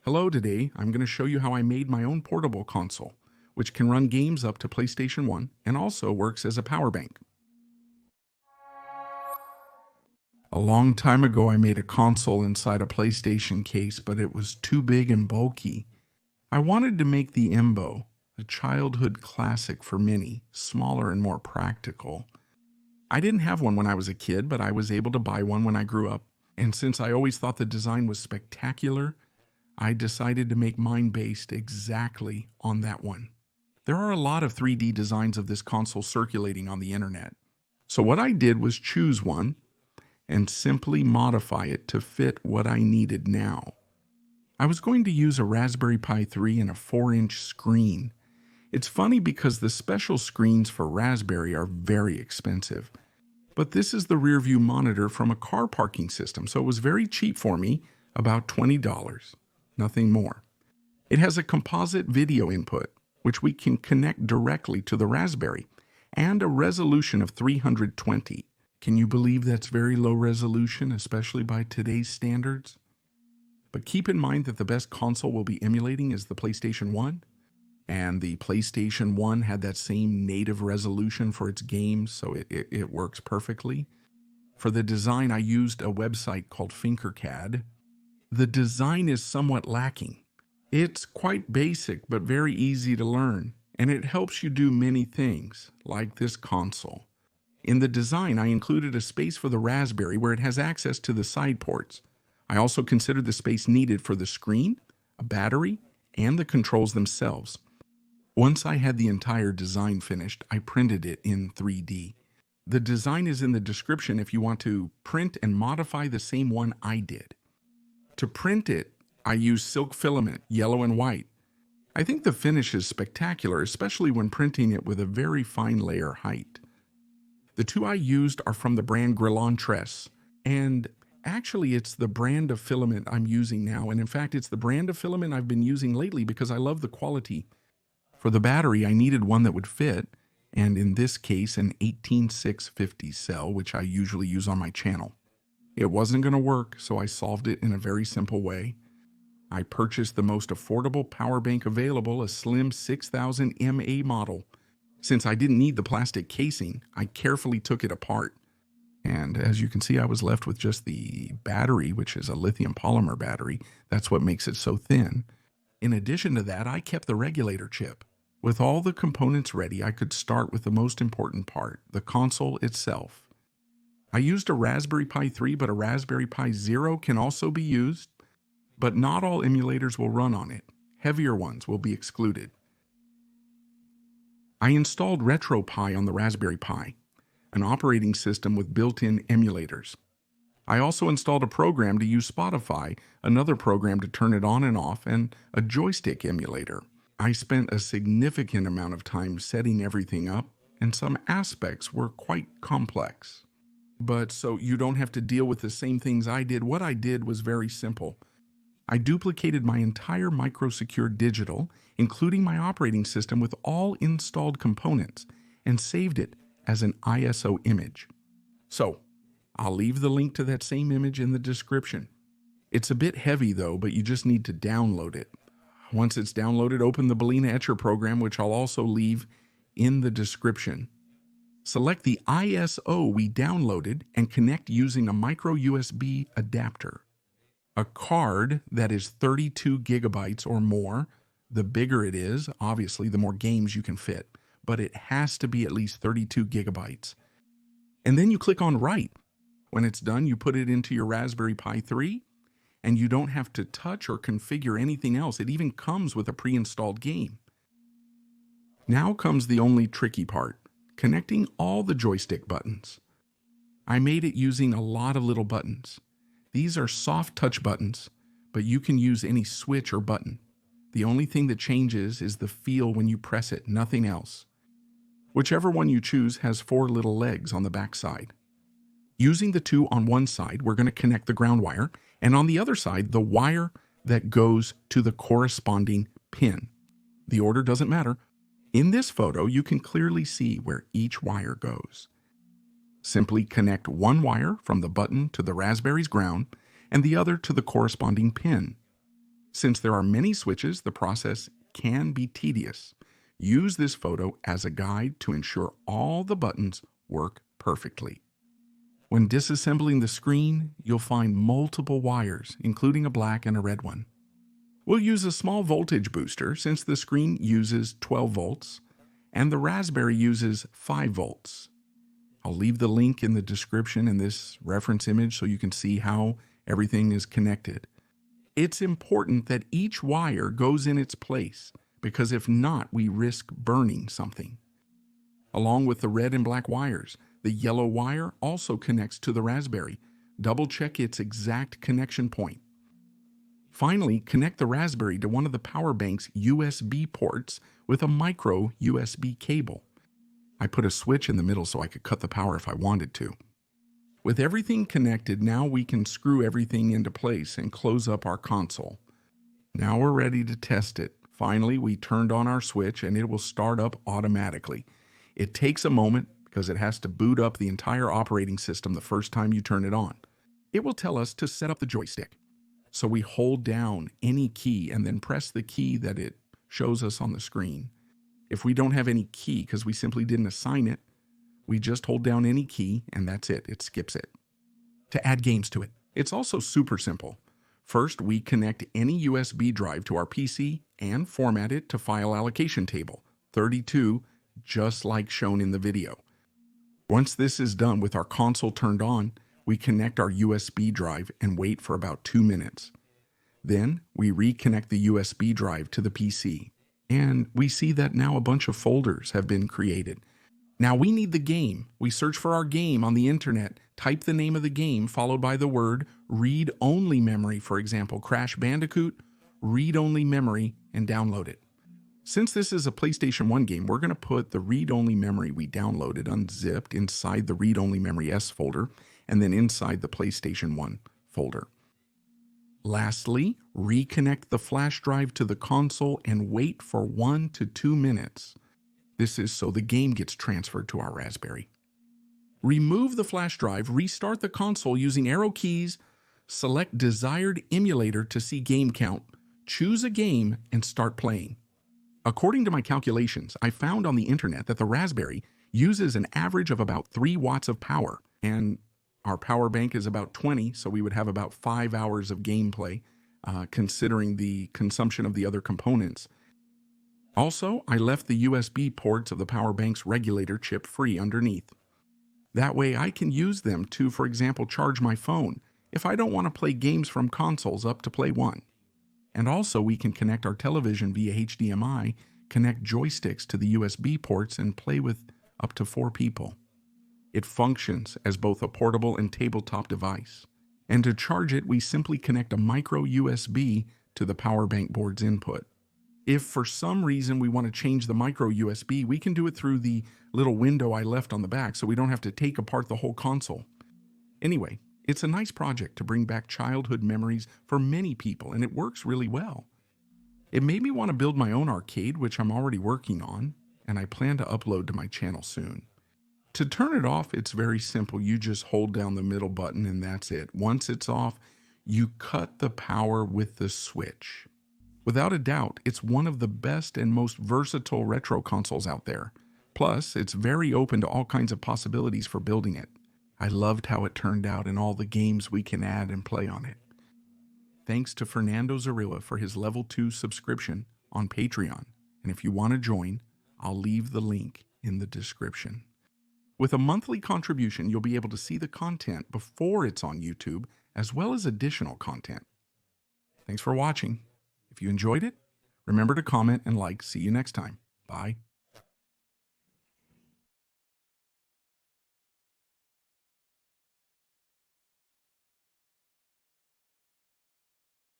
Hello, today I'm going to show you how I made my own portable console, which can run games up to PlayStation 1 and also works as a power bank. A long time ago I made a console inside a PlayStation case, but it was too big and bulky. I wanted to make the Embo, a childhood classic for many, smaller and more practical. I didn't have one when I was a kid, but I was able to buy one when I grew up, and since I always thought the design was spectacular, I decided to make mine based exactly on that one. There are a lot of 3D designs of this console circulating on the internet. So what I did was choose one and simply modify it to fit what I needed now. I was going to use a Raspberry Pi 3 and a 4-inch screen. It's funny because the special screens for Raspberry are very expensive. But this is the rear view monitor from a car parking system, so it was very cheap for me, about $20. Nothing more. It has a composite video input, which we can connect directly to the Raspberry, and a resolution of 320. Can you believe that's very low resolution, especially by today's standards? But keep in mind that the best console we'll be emulating is the PlayStation 1, and the PlayStation 1 had that same native resolution for its games, so it works perfectly. For the design, I used a website called Finkercad. The design is somewhat lacking. It's quite basic, but very easy to learn, and it helps you do many things, like this console. In the design, I included a space for the Raspberry where it has access to the side ports. I also considered the space needed for the screen, a battery, and the controls themselves. Once I had the entire design finished, I printed it in 3D. The design is in the description if you want to print and modify the same one I did. To print it, I used silk filament, yellow and white. I think the finish is spectacular, especially when printing it with a very fine layer height. The two I used are from the brand Grillon-Tress, and actually it's the brand of filament I'm using now, and in fact it's the brand of filament I've been using lately because I love the quality. For the battery, I needed one that would fit, and in this case an 18650 cell, which I usually use on my channel. It wasn't going to work, so I solved it in a very simple way. I purchased the most affordable power bank available, a slim 6000 mAh model. Since I didn't need the plastic casing, I carefully took it apart. And as you can see, I was left with just the battery, which is a lithium polymer battery. That's what makes it so thin. In addition to that, I kept the regulator chip. With all the components ready, I could start with the most important part, the console itself. I used a Raspberry Pi 3, but a Raspberry Pi Zero can also be used, but not all emulators will run on it. Heavier ones will be excluded. I installed RetroPie on the Raspberry Pi, an operating system with built-in emulators. I also installed a program to use Spotify, another program to turn it on and off, and a Joystick emulator. I spent a significant amount of time setting everything up, and some aspects were quite complex. But so you don't have to deal with the same things I did. What I did was very simple. I duplicated my entire micro-secure digital, including my operating system with all installed components, and saved it as an ISO image. So, I'll leave the link to that same image in the description. It's a bit heavy though, but you just need to download it. Once it's downloaded, open the Bellina Etcher program, which I'll also leave in the description. Select the ISO we downloaded and connect using a micro USB adapter. A card that is 32 gigabytes or more. The bigger it is, obviously, the more games you can fit, but it has to be at least 32 gigabytes. And then you click on Write. When it's done, you put it into your Raspberry Pi 3, and you don't have to touch or configure anything else. It even comes with a pre-installed game. Now comes the only tricky part. Connecting all the joystick buttons. I made it using a lot of little buttons. These are soft touch buttons, but you can use any switch or button. The only thing that changes is the feel when you press it, nothing else. Whichever one you choose has 4 little legs on the back side. Using the two on one side, we're going to connect the ground wire, and on the other side, the wire that goes to the corresponding pin. The order doesn't matter. In this photo, you can clearly see where each wire goes. Simply connect one wire from the button to the Raspberry's ground and the other to the corresponding pin. Since there are many switches, the process can be tedious. Use this photo as a guide to ensure all the buttons work perfectly. When disassembling the screen, you'll find multiple wires, including a black and a red one. We'll use a small voltage booster since the screen uses 12 volts and the Raspberry uses 5 volts. I'll leave the link in the description in this reference image so you can see how everything is connected. It's important that each wire goes in its place because if not, we risk burning something. Along with the red and black wires, the yellow wire also connects to the Raspberry. Double check its exact connection point. Finally, connect the Raspberry to one of the power bank's USB ports with a micro USB cable. I put a switch in the middle so I could cut the power if I wanted to. With everything connected, now we can screw everything into place and close up our console. Now we're ready to test it. Finally, we turned on our switch and it will start up automatically. It takes a moment because it has to boot up the entire operating system the first time you turn it on. It will tell us to set up the joystick. So we hold down any key and then press the key that it shows us on the screen. If we don't have any key because we simply didn't assign it, we just hold down any key and that's it. It skips it. To add games to it, it's also super simple. First, we connect any USB drive to our PC and format it to file allocation table, 32, just like shown in the video. Once this is done with our console turned on, we connect our USB drive and wait for about 2 minutes. Then we reconnect the USB drive to the PC. And we see that now a bunch of folders have been created. Now we need the game. We search for our game on the internet, type the name of the game followed by the word read-only memory, for example, Crash Bandicoot, read-only memory, and download it. Since this is a PlayStation 1 game, we're going to put the read-only memory we downloaded unzipped inside the read-only memory S folder and then inside the PlayStation 1 folder. Lastly, reconnect the flash drive to the console and wait for 1 to 2 minutes. This is so the game gets transferred to our Raspberry. Remove the flash drive, restart the console using arrow keys, select desired emulator to see game count, choose a game, and start playing. According to my calculations, I found on the internet that the Raspberry uses an average of about 3 watts of power, and our power bank is about 20, so we would have about 5 hours of gameplay, considering the consumption of the other components. Also, I left the USB ports of the power bank's regulator chip free underneath. That way I can use them to, for example, charge my phone if I don't want to play games from consoles up to Play 1. And also we can connect our television via HDMI, connect joysticks to the USB ports, and play with up to 4 people. It functions as both a portable and tabletop device. And to charge it, we simply connect a micro USB to the power bank board's input. If for some reason we want to change the micro USB, we can do it through the little window I left on the back so we don't have to take apart the whole console. Anyway, it's a nice project to bring back childhood memories for many people, and it works really well. It made me want to build my own arcade, which I'm already working on, and I plan to upload to my channel soon. To turn it off, it's very simple. You just hold down the middle button and that's it. Once it's off, you cut the power with the switch. Without a doubt, it's one of the best and most versatile retro consoles out there. Plus, it's very open to all kinds of possibilities for building it. I loved how it turned out and all the games we can add and play on it. Thanks to Fernando Zarilla for his level 2 subscription on Patreon. And if you want to join, I'll leave the link in the description. With a monthly contribution, you'll be able to see the content before it's on YouTube, as well as additional content. Thanks for watching. If you enjoyed it, remember to comment and like. See you next time. Bye.